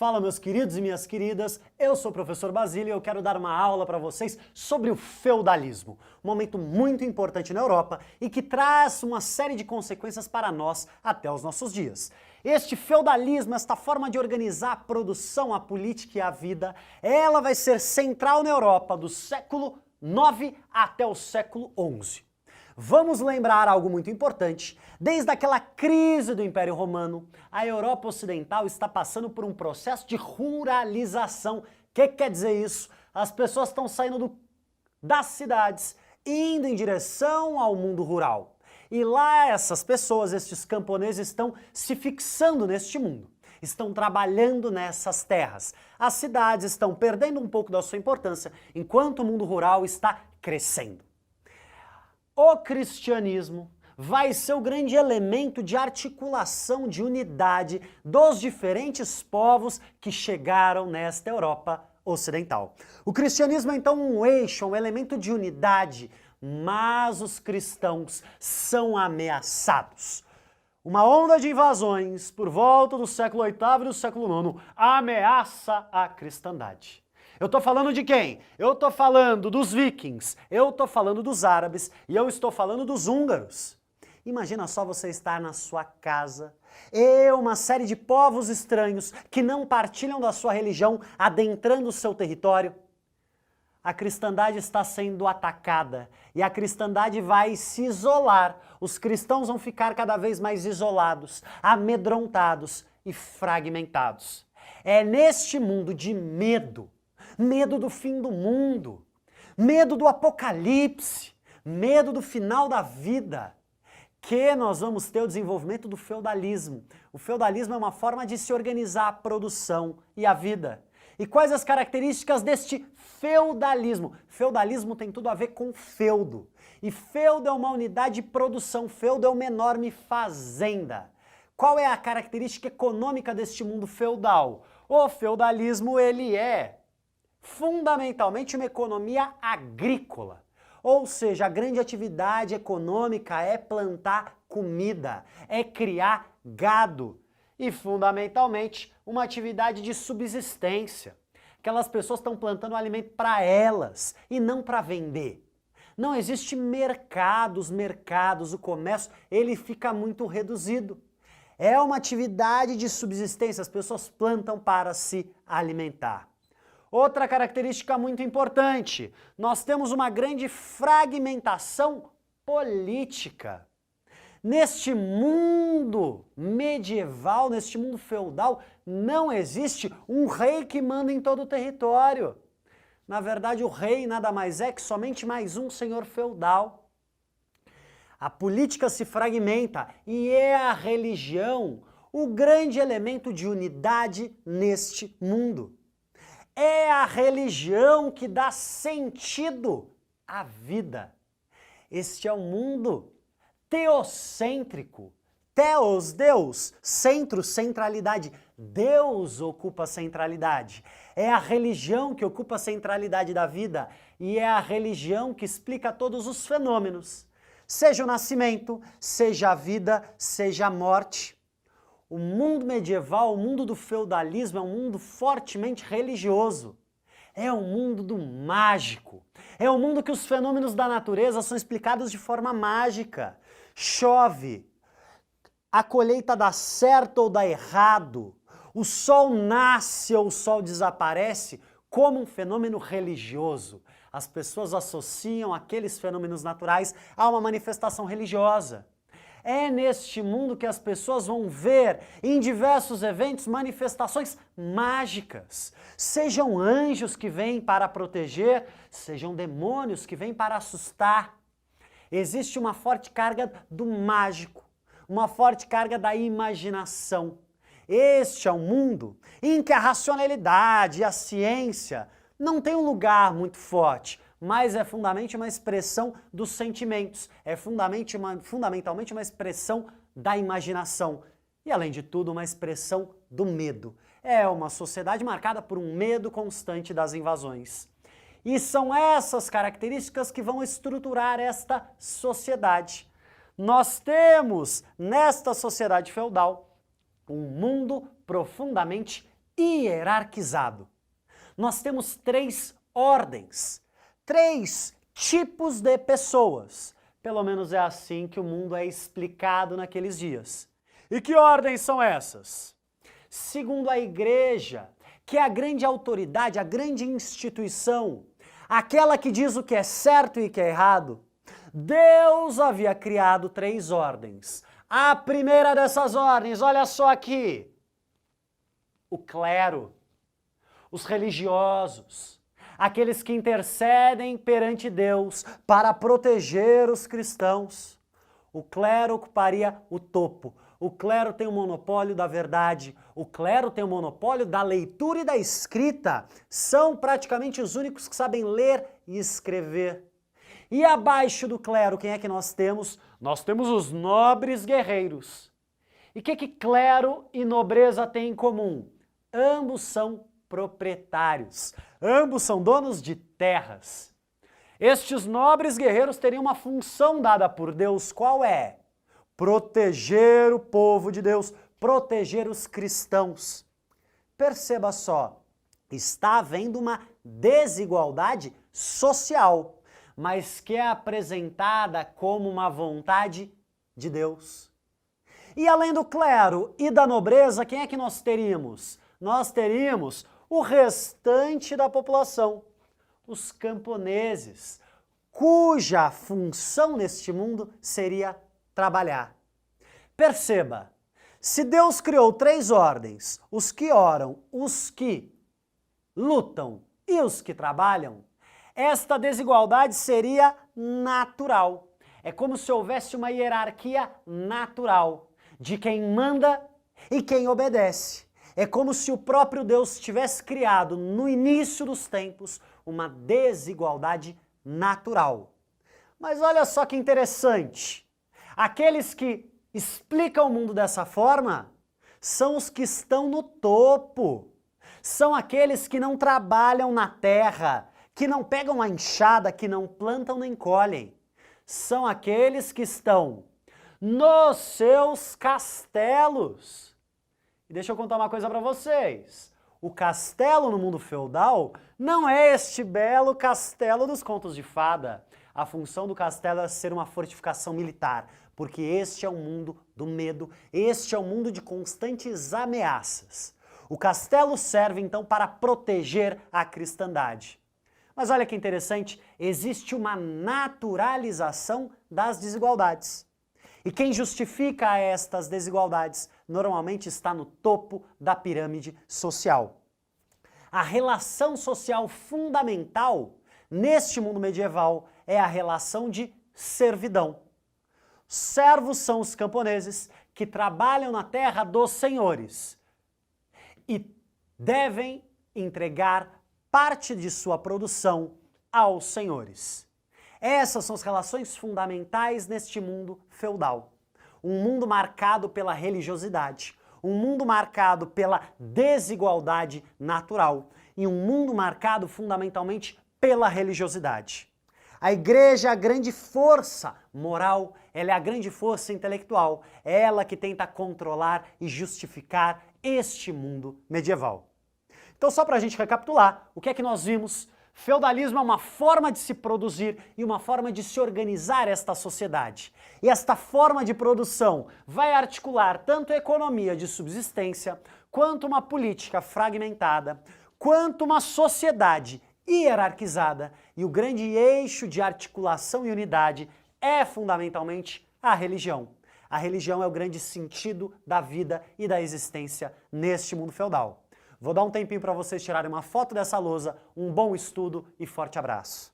Fala, meus queridos e minhas queridas, eu sou o professor Basílio e eu quero dar uma aula para vocês sobre o feudalismo, um momento muito importante na Europa e que traz uma série de consequências para nós até os nossos dias. Este feudalismo, esta forma de organizar a produção, a política e a vida, ela vai ser central na Europa do século IX até o século XI. Vamos lembrar algo muito importante. Desde aquela crise do Império Romano, a Europa Ocidental está passando por um processo de ruralização. O que quer dizer isso? As pessoas estão saindo das cidades, indo em direção ao mundo rural. E lá essas pessoas, estes camponeses, estão se fixando neste mundo. Estão trabalhando nessas terras. As cidades estão perdendo um pouco da sua importância, enquanto o mundo rural está crescendo. O cristianismo vai ser o grande elemento de articulação, de unidade dos diferentes povos que chegaram nesta Europa Ocidental. O cristianismo é então um eixo, um elemento de unidade, mas os cristãos são ameaçados. Uma onda de invasões por volta do século VIII e do século IX ameaça a cristandade. Eu estou falando de quem? Eu estou falando dos vikings, eu estou falando dos árabes e eu estou falando dos húngaros. Imagina só você estar na sua casa e uma série de povos estranhos que não partilham da sua religião adentrando o seu território. A cristandade está sendo atacada e a cristandade vai se isolar. Os cristãos vão ficar cada vez mais isolados, amedrontados e fragmentados. É neste mundo de medo, medo do fim do mundo, medo do apocalipse, medo do final da vida, que nós vamos ter o desenvolvimento do feudalismo. O feudalismo é uma forma de se organizar a produção e a vida. E quais as características deste feudalismo? Feudalismo tem tudo a ver com feudo. E feudo é uma unidade de produção, feudo é uma enorme fazenda. Qual é a característica econômica deste mundo feudal? O feudalismo, ele é fundamentalmente uma economia agrícola. Ou seja, a grande atividade econômica é plantar comida, é criar gado e, fundamentalmente, uma atividade de subsistência. Aquelas pessoas estão plantando alimento para elas e não para vender. Não existe mercados, o comércio, ele fica muito reduzido. É uma atividade de subsistência, as pessoas plantam para se alimentar. Outra característica muito importante, nós temos uma grande fragmentação política. Neste mundo medieval, neste mundo feudal, não existe um rei que manda em todo o território. Na verdade, o rei nada mais é que somente mais um senhor feudal. A política se fragmenta e é a religião o grande elemento de unidade neste mundo. É a religião que dá sentido à vida. Este é um mundo teocêntrico. Theos, Deus. Centro, centralidade. Deus ocupa a centralidade. É a religião que ocupa a centralidade da vida e é a religião que explica todos os fenômenos. Seja o nascimento, seja a vida, seja a morte. O mundo medieval, o mundo do feudalismo é um mundo fortemente religioso. É um mundo do mágico. É um mundo que os fenômenos da natureza são explicados de forma mágica. Chove, a colheita dá certo ou dá errado, o sol nasce ou o sol desaparece como um fenômeno religioso. As pessoas associam aqueles fenômenos naturais a uma manifestação religiosa. É neste mundo que as pessoas vão ver em diversos eventos manifestações mágicas. Sejam anjos que vêm para proteger, sejam demônios que vêm para assustar. Existe uma forte carga do mágico, uma forte carga da imaginação. Este é um mundo em que a racionalidade e a ciência não tem um lugar muito forte, mas é fundamentalmente uma expressão dos sentimentos, é fundamentalmente uma expressão da imaginação e, além de tudo, uma expressão do medo. É uma sociedade marcada por um medo constante das invasões. E são essas características que vão estruturar esta sociedade. Nós temos, nesta sociedade feudal, um mundo profundamente hierarquizado. Nós temos 3 ordens, 3 tipos de pessoas. Pelo menos é assim que o mundo é explicado naqueles dias. E que ordens são essas? Segundo a igreja, que é a grande autoridade, a grande instituição, aquela que diz o que é certo e o que é errado, Deus havia criado 3 ordens. A primeira dessas ordens, olha só aqui, o clero, os religiosos, aqueles que intercedem perante Deus para proteger os cristãos. O clero ocuparia o topo. O clero tem o monopólio da verdade, o clero tem o monopólio da leitura e da escrita. São praticamente os únicos que sabem ler e escrever. E abaixo do clero, quem é que nós temos? Nós temos os nobres guerreiros. E o que clero e nobreza têm em comum? Ambos são proprietários, ambos são donos de terras. Estes nobres guerreiros teriam uma função dada por Deus, qual é? Proteger o povo de Deus, proteger os cristãos. Perceba só, está havendo uma desigualdade social, mas que é apresentada como uma vontade de Deus. E além do clero e da nobreza, quem é que nós teríamos? Nós teríamos o restante da população, os camponeses, cuja função neste mundo seria trabalhar. Perceba, se Deus criou 3 ordens, os que oram, os que lutam e os que trabalham, esta desigualdade seria natural. É como se houvesse uma hierarquia natural de quem manda e quem obedece. É como se o próprio Deus tivesse criado no início dos tempos uma desigualdade natural. Mas olha só que interessante. Aqueles que explicam o mundo dessa forma são os que estão no topo. São aqueles que não trabalham na terra, que não pegam a enxada, que não plantam nem colhem. São aqueles que estão nos seus castelos. E deixa eu contar uma coisa para vocês. O castelo no mundo feudal não é este belo castelo dos contos de fada. A função do castelo é ser uma fortificação militar, porque este é o mundo do medo, este é o mundo de constantes ameaças. O castelo serve então para proteger a cristandade. Mas olha que interessante, existe uma naturalização das desigualdades. E quem justifica estas desigualdades normalmente está no topo da pirâmide social. A relação social fundamental neste mundo medieval é a relação de servidão. Servos são os camponeses que trabalham na terra dos senhores e devem entregar parte de sua produção aos senhores. Essas são as relações fundamentais neste mundo feudal. Um mundo marcado pela religiosidade, um mundo marcado pela desigualdade natural e um mundo marcado fundamentalmente pela religiosidade. A igreja é a grande força moral, ela é a grande força intelectual, é ela que tenta controlar e justificar este mundo medieval. Então, só para a gente recapitular, o que é que nós vimos? Feudalismo é uma forma de se produzir e uma forma de se organizar esta sociedade. E esta forma de produção vai articular tanto a economia de subsistência, quanto uma política fragmentada, quanto uma sociedade hierarquizada. E o grande eixo de articulação e unidade é fundamentalmente a religião. A religião é o grande sentido da vida e da existência neste mundo feudal. Vou dar um tempinho para vocês tirarem uma foto dessa lousa, um bom estudo e forte abraço.